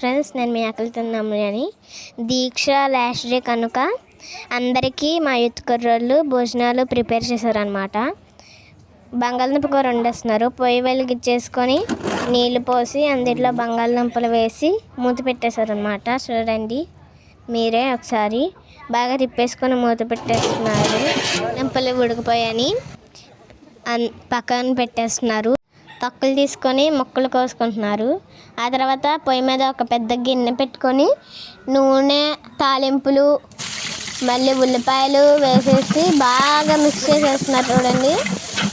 Friends, నేను మీ అక్కలుతున్నాము అని దీక్ష last day కనుక అందరికీ మా యూత్ కుర్రోళ్ళు భోజనాలు ప్రిపేర్ చేశారనమాట. బంగాళదుంప కూర వండేస్తున్నారు. పొయ్యి వెలిగించేసుకొని నీళ్ళు పోసి అందులో బంగాళదుంపలు వేసి మూత పెట్టేశారనమాట. చూడండి మీరే ఒకసారి బాగా తిప్పేసుకొని మూత పెట్టేస్తున్నారు. దుంపలు ఉడికిపోయాయని పక్కన పెట్టేస్తున్నారు. తొక్కలు తీసుకొని ముక్కలు కోసుకుంటున్నారు. ఆ తర్వాత పొయ్యి మీద ఒక పెద్ద గిన్నె పెట్టుకొని నూనె, తాలింపులు, మళ్ళీ ఉల్లిపాయలు వేసేసి బాగా మిక్స్ చేసేస్తున్నారు. చూడండి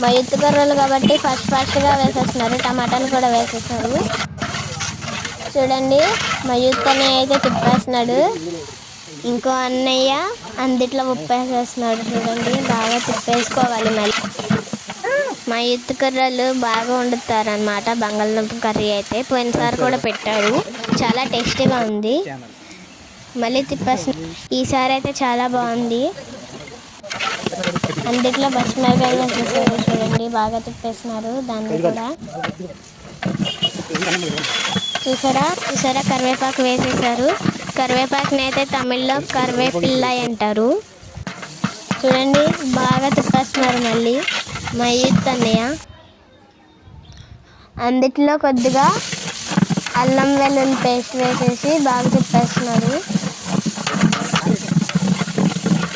మా యూత్ కుర్రోళ్ళు కాబట్టి ఫాస్ట్గా వేసేస్తున్నారు. టమాటాలు కూడా వేసేస్తున్నారు. చూడండి మా యూత్ అన్నయ్య అయితే తిప్పేస్తున్నాడు. ఇంకో అన్నయ్య అందుట్లో ఉప్పు వేసేస్తున్నాడు. చూడండి బాగా తిప్పేసుకోవాలి. మళ్ళీ మా యూత్ కుర్రోళ్ళు బాగా వండుతారనమాట. బంగాళదుంప కర్రీ అయితే పోయినసారి కూడా పెట్టారు, చాలా టేస్టీగా ఉంది. మళ్ళీ తిప్పేస్తున్నారు. ఈసారి అయితే చాలా బాగుంది. అందుట్లో పచ్చిమిరపకాయలు వేసేసారు. చూడండి బాగా తిప్పేస్తున్నారు. దాన్ని కూడా చూసారా కరివేపాకు వేసేసారు. కరివేపాకుని అయితే తమిళ్లో కరివేపిల్ల అంటారు. చూడండి బాగా తిప్పేస్తున్నారు. మళ్ళీ మా యూత్ అన్నయ్య అందుట్లో కొద్దిగా అల్లం వెల్లుల్లి పేస్ట్ వేసేసి బాగా తిప్పేస్తున్నారు.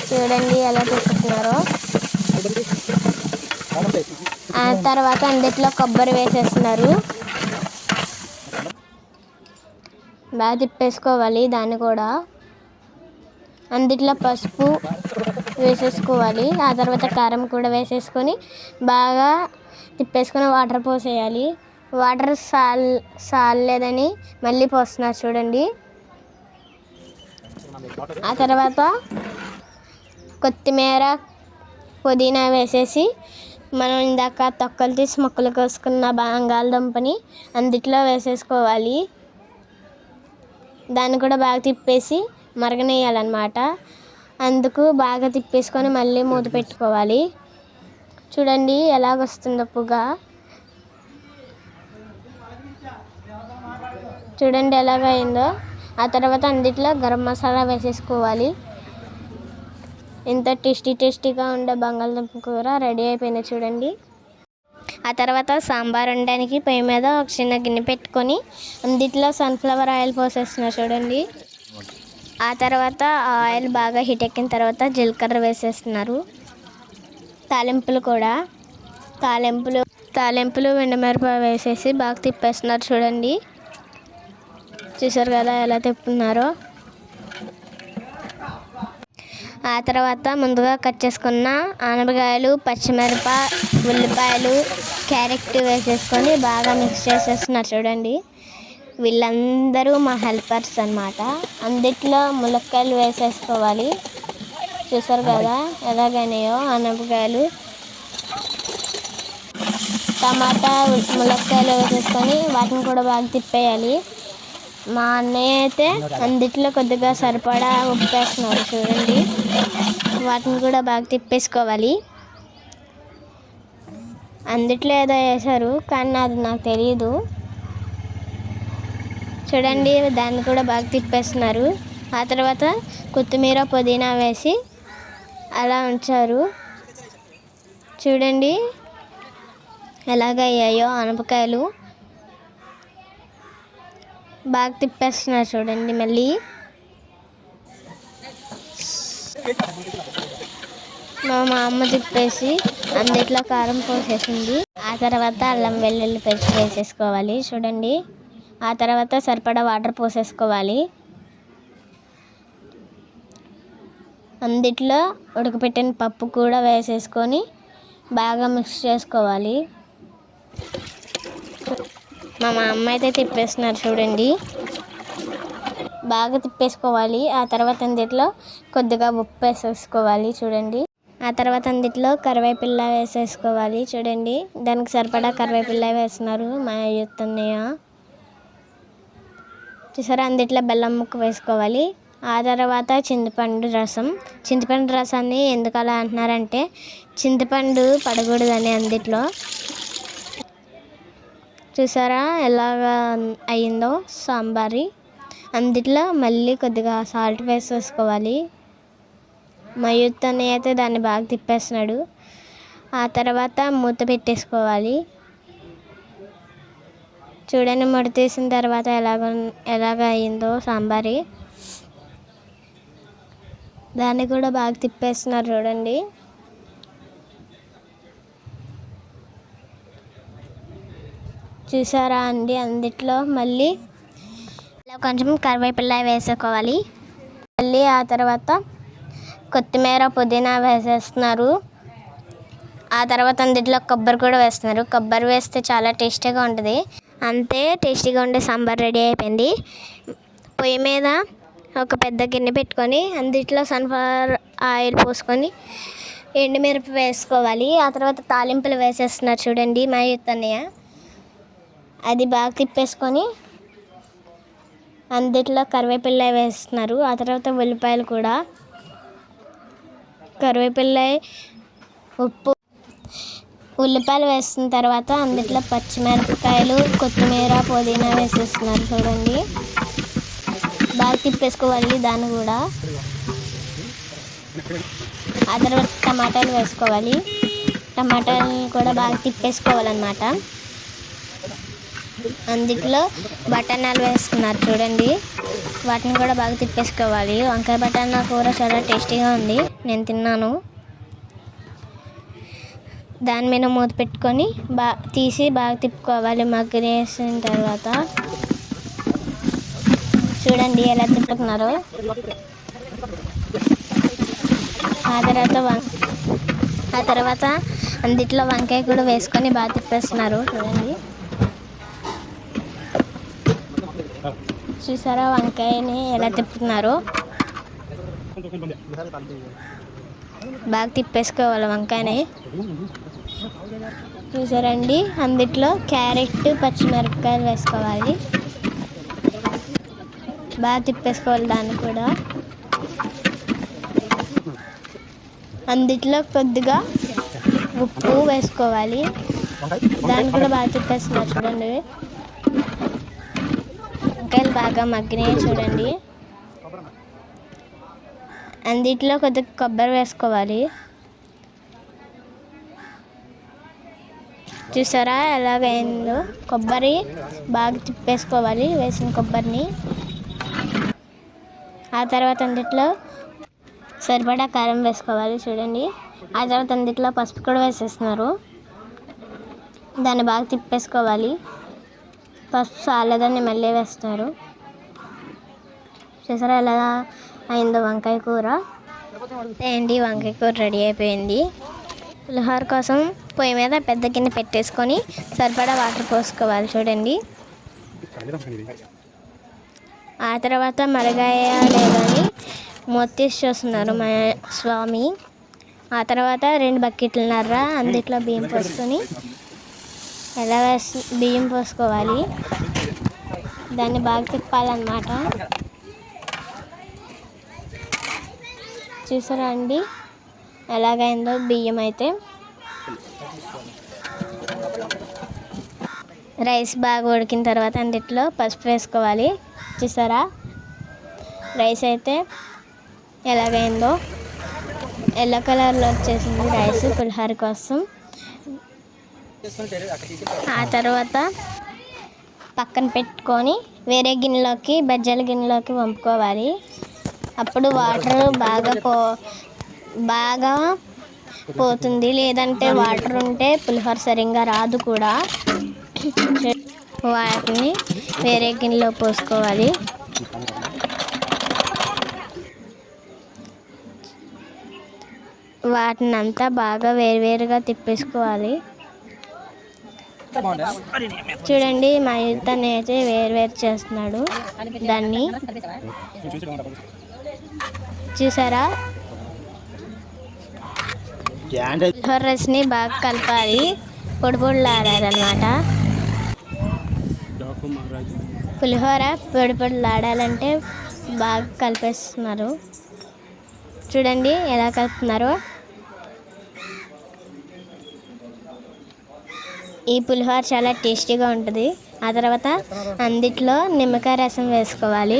చూడండి ఎలా తిప్పుతున్నారో. ఆ తర్వాత అందుట్లో కొబ్బరి వేసేస్తున్నారు. బాగా తిప్పేసుకోవాలి. దాన్ని కూడా అందుట్లో పసుపు వేసేసుకోవాలి. ఆ తర్వాత కారం కూడా వేసేసుకొని బాగా తిప్పేసుకొని వాటర్ పోసేయాలి. వాటర్ సాలేదని మళ్ళీ పోస్తున్నారు. చూడండి ఆ తర్వాత కొత్తిమీర, పుదీనా వేసేసి మనం ఇందాక తొక్కలు తీసి ముక్కలు కోసుకున్న బంగాళదుంపని అందుట్లో వేసేసుకోవాలి. దాన్ని కూడా బాగా తిప్పేసి మరగనేయాలన్నమాట. అందుకు బాగా తిప్పేసుకొని మళ్ళీ మూత పెట్టుకోవాలి. చూడండి ఎలాగొస్తుందో పొగ. చూడండి ఎలాగైందో. ఆ తర్వాత అందుట్లో గరం మసాలా వేసేసుకోవాలి. ఎంత టేస్టీగా ఉండే బంగాళదుంప కూర రెడీ అయిపోయింది. చూడండి ఆ తర్వాత సాంబార్ వండడానికి పొయ్యి మీద ఒక చిన్న గిన్నె పెట్టుకొని అందుట్లో సన్ఫ్లవర్ ఆయిల్ పోసేస్తున్నారు. చూడండి ఆ తర్వాత ఆయిల్ బాగా హీట్ ఎక్కిన తర్వాత జీలకర్ర వేసేస్తున్నారు. తాలింపులు ఎండుమిరపకాయ వేసేసి బాగా తిప్పేస్తున్నారు. చూడండి చూసారు కదా ఎలా తిప్పుతున్నారో. ఆ తర్వాత ముందుగా కట్ చేసుకున్న ఆనపకాయలు, పచ్చిమిరప, ఉల్లిపాయలు, క్యారెట్ వేసేసుకొని బాగా మిక్స్ చేసేస్తున్నారు. చూడండి వీళ్ళందరూ మా హెల్పర్స్ అన్నమాట. అందుట్లో ములక్కాయలు వేసేసుకోవాలి. చూసారు కదా ఎలాగైనాయో ఆనపకాయలు, టమాటా, ములక్కాయలు వేసేసుకొని వాటిని కూడా బాగా తిప్పేయాలి. మా అన్నయ్య అయితే అందుట్లో కొద్దిగా సరిపడా ఉప్పు వేస్తున్నారు. చూడండి వాటిని కూడా బాగా తిప్పేసుకోవాలి. అందుట్లో ఏదో వేశారు కానీ అది నాకు తెలియదు. చూడండి దాన్ని కూడా బాగా తిప్పేస్తున్నారు. ఆ తర్వాత కొత్తిమీర, పుదీనా వేసి అలా ఉంచారు. చూడండి ఎలాగయ్యాయో ఆనపకాయలు. బాగా తిప్పేస్తున్నారు. చూడండి మళ్ళీ మా అమ్మ తిప్పేసి అందుట్లో కారం పోసేసింది. ఆ తర్వాత అల్లం వెల్లుల్లి పేస్ట్ వేసేసుకోవాలి. చూడండి ఆ తర్వాత సరిపడా వాటర్ పోసేసుకోవాలి. అందుట్లో ఉడకపెట్టిన పప్పు కూడా వేసేసుకొని బాగా మిక్స్ చేసుకోవాలి. మా అమ్మ అయితే తిప్పేస్తున్నారు. చూడండి బాగా తిప్పేసుకోవాలి. ఆ తర్వాత అందుట్లో కొద్దిగా ఉప్పు వేసేసుకోవాలి. చూడండి ఆ తర్వాత అందుట్లో కరివేపిల్ల వేసేసుకోవాలి. చూడండి దానికి సరిపడా కరివేపిల్ల వేస్తున్నారు మా యూత్ అన్నయ్య. చూసారా అందుట్లో బెల్లం ముక్క వేసుకోవాలి. ఆ తర్వాత చింతపండు రసాన్ని ఎందుకు అలా అంటున్నారంటే చింతపండు పడకూడదని అందుట్లో. చూసారా ఎలాగా అయిందో సాంబారి. అందులో మళ్ళీ కొద్దిగా సాల్ట్ వేసేసుకోవాలి. మయూత్ అన్నయ్య అయితే దాన్ని బాగా తిప్పేస్తున్నాడు. ఆ తర్వాత మూత పెట్టేసుకోవాలి. చూడండి, మూత తీసిన తర్వాత ఎలాగ అయిందో సాంబారి. దాన్ని కూడా బాగా తిప్పేస్తున్నారు చూడండి. చూసారా అండి? అందుట్లో మళ్ళీ కొంచెం కరివేపిల్ల వేసుకోవాలి. మళ్ళీ ఆ తర్వాత కొత్తిమీర పుదీనా వేసేస్తున్నారు. ఆ తర్వాత అందులో కొబ్బరి కూడా వేస్తున్నారు. కొబ్బరి వేస్తే చాలా టేస్టీగా ఉంటుంది. అంతే, టేస్టీగా ఉండే సాంబార్ రెడీ అయిపోయింది. పొయ్యి మీద ఒక పెద్ద గిన్నె పెట్టుకొని అందులో సన్ఫ్లవర్ ఆయిల్ పోసుకొని ఎండుమిరప వేసుకోవాలి. ఆ తర్వాత తాలింపులు వేసేస్తున్నారు చూడండి మా అన్నయ్య. అది బాగా తిప్పేసుకొని అందులో కరివేపిల్ల వేస్తున్నారు. ఆ తర్వాత ఉల్లిపాయలు కూడా, కరివేపిల్ల, ఉప్పు, ఉల్లిపాయలు వేసిన తర్వాత అందులో పచ్చిమిరపకాయలు, కొత్తిమీర, పుదీనా వేసేస్తున్నారు చూడండి. బాగా తిప్పేసుకోవాలి దాన్ని కూడా. ఆ తర్వాత టమాటాలు వేసుకోవాలి. టమాటాలు కూడా బాగా తిప్పేసుకోవాలన్నమాట. అందులో బఠానాలు వేస్తున్నారు చూడండి. వాటిని కూడా బాగా తిప్పేసుకోవాలి. వంకాయ బఠానా కూర చాలా టేస్టీగా ఉంది, నేను తిన్నాను. దాని మీద మూత పెట్టుకొని తీసి బాగా తిప్పుకోవాలి. మగ్గనేసిన తర్వాత చూడండి ఎలా తిప్పుతున్నారు. ఆ తర్వాత అందులో వంకాయ కూడా వేసుకొని బాగా తిప్పేస్తున్నారు చూడండి. చూసారా వంకాయని ఎలా తిప్పుతున్నారు? బాగా తిప్పేసుకోవాలి వంకాయని. చూసారండి? అందులో క్యారెట్, పచ్చిమిరపకాయలు వేసుకోవాలి. బాగా తిప్పేసుకోవాలి దాన్ని కూడా. అందులో కొద్దిగా ఉప్పు వేసుకోవాలి. దాన్ని కూడా బాగా తిప్పేస్తున్నారు చూడండి. వంకాయలు బాగా మగ్గినాయి చూడండి. అందులో కొద్దిగా కొబ్బరి వేసుకోవాలి. చూసారా ఎలాగైందో? కొబ్బరి బాగా తిప్పేసుకోవాలి వేసిన కొబ్బరిని. ఆ తర్వాత అందులో సరిపడా కారం వేసుకోవాలి చూడండి. ఆ తర్వాత అందులో పసుపు కూడా వేసేస్తున్నారు. దాన్ని బాగా తిప్పేసుకోవాలి. పసుపు చాలేదని మళ్ళీ వేస్తున్నారు. చూసారా ఎలా అయిందో వంకాయ కూర? ఏంటి, వంకాయ కూర రెడీ అయిపోయింది. పులిహోర కోసం పొయ్యి మీద పెద్ద గిన్నె పెట్టేసుకొని సరిపడా వాటర్ పోసుకోవాలి చూడండి. ఆ తర్వాత మరగాయ లేదని మూత తీసి చూస్తున్నారు మా స్వామి. ఆ తర్వాత 2 బకెట్లున్నర అందులో బియ్యం పోసుకొని బియ్యం పోసుకోవాలి. దాన్ని బాగా తిప్పాలన్నమాట. చూసారా అండి ఎలాగైందో బియ్యం అయితే? రైస్ బాగా ఉడికిన తర్వాత అందులో పసుపు వేసుకోవాలి. చూసారా రైస్ అయితే ఎలాగైందో? ఎల్లో కలర్లో వచ్చేసింది రైస్ పులిహోర కోసం. ఆ తర్వాత పక్కన పెట్టుకొని వేరే గిన్నెలోకి, బజ్జీల గిన్నెలోకి వంపుకోవాలి. అప్పుడు వాటర్ బాగా పోతుంది. లేదంటే వాటర్ ఉంటే పులిహోర సరిగ్గా రాదు కూడా. వాటిని వేరే గిన్నెలో పోసుకోవాలి. వాటిని అంతా బాగా వేరువేరుగా తిప్పేసుకోవాలి. చూడండి మా యుద్ధని అయితే వేరువేరు చేస్తున్నాడు దాన్ని. చూసారా? రైస్ని బాగా కలపాలి, పొడి పొడిలాడాలన్నమాట. పులిహోర పొడి పొడిలాడాలంటే బాగా కలిపేస్తున్నారు. చూడండి ఎలా కలుపుతున్నారో. ఈ పులిహోర చాలా టేస్టీగా ఉంటుంది. ఆ తర్వాత అందుట్లో నిమ్మకాయ రసం వేసుకోవాలి.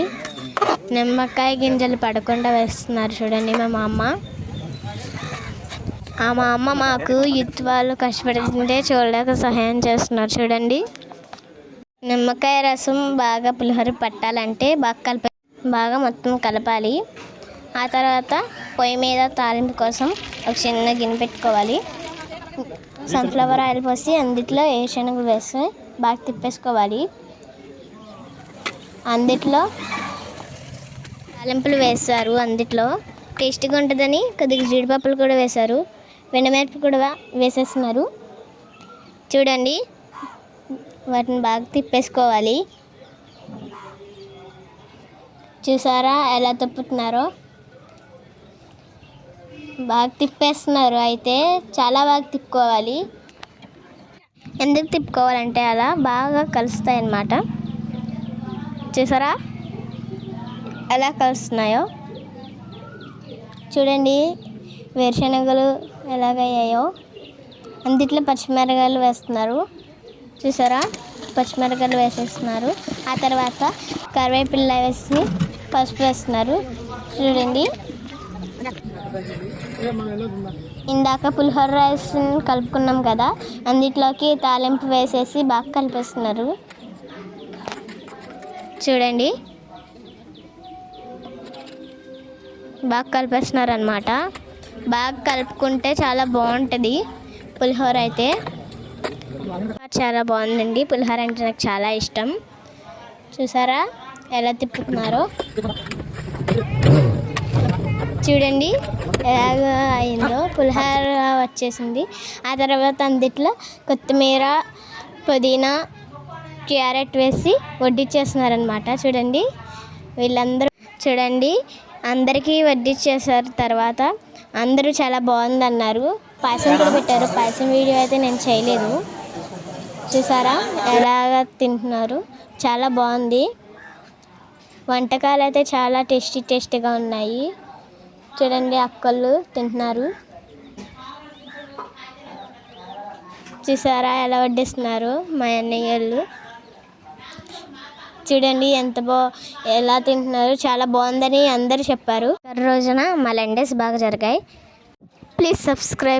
నిమ్మకాయ గింజలు పడకుండా వేస్తున్నారు చూడండి మా అమ్మ మాకు యూత్ వాళ్ళు కష్టపడుతుంటే చూడలేక సహాయం చేస్తున్నారు చూడండి. నిమ్మకాయ రసం బాగా పులిహోర పట్టాలంటే బాగా మొత్తం కలపాలి. ఆ తర్వాత పొయ్యి మీద తాలింపు కోసం ఒక చిన్న గిన్నె పెట్టుకోవాలి. సన్ఫ్లవర్ ఆయిల్ పోసి అందుట్లో వేరుశనగలు వేసి బాగా తిప్పేసుకోవాలి. అందుట్లో తాలింపులు వేస్తారు. అందుట్లో టేస్ట్గా ఉంటుందని కొద్దిగా జీడిపప్పులు కూడా వేశారు. వెన్నమిరప కూడా వేసేస్తున్నారు చూడండి. వాటిని బాగా తిప్పేసుకోవాలి. చూసారా ఎలా తిప్పుతున్నారో? బాగా తిప్పేస్తున్నారు. అయితే చాలా బాగా తిప్పుకోవాలి. ఎందుకు తిప్పుకోవాలంటే అలా బాగా కలుస్తాయి అన్నమాట. చూసారా ఎలా కలుస్తున్నాయో? చూడండి వేరుశనగలు ఎలాగయ్యాయో. అందుట్లో పచ్చిమిరపకాయలు వేస్తున్నారు చూసారా? పచ్చిమిరపకాయలు వేసేస్తున్నారు. ఆ తర్వాత కరివేపిల్ల వేసి పసుపు వేస్తున్నారు చూడండి. ఇందాక పులిహోర రైస్ కలుపుకున్నాం కదా, అందుట్లోకి తాలింపు వేసేసి బాగా కలిపేస్తున్నారు చూడండి. బాగా కలిపేస్తున్నారు అన్నమాట. బాగా కలుపుకుంటే చాలా బాగుంటుంది పులిహోర అయితే. చాలా బాగుందండి. పులిహోర అంటే నాకు చాలా ఇష్టం. చూసారా ఎలా తిప్పుతున్నారో? చూడండి ఎలాగ అయిందో. పులిహోర వచ్చేసింది. ఆ తర్వాత అందుట్లో కొత్తిమీర, పుదీనా, క్యారెట్ వేసి వడ్డిచ్చేస్తున్నారనమాట చూడండి. వీళ్ళందరూ చూడండి అందరికీ వడ్డిచ్చేసారు. తర్వాత అందరూ చాలా బాగుందన్నారు. పాయసం కూడా పెట్టారు. పాయసం వీడియో అయితే నేను చేయలేదు. చూసారా ఎలాగ తింటున్నారు? చాలా బాగుంది. వంటకాలు అయితే చాలా టేస్టీగా ఉన్నాయి చూడండి. అక్కళ్ళు తింటున్నారు. చూసారా ఎలా వడ్డిస్తున్నారు మా అన్నయ్యలు? చూడండి ఎలా తింటున్నారు. చాలా బాగుందని అందరూ చెప్పారు. రోజున మా లండేస్ బాగా జరిగాయి. Please subscribe.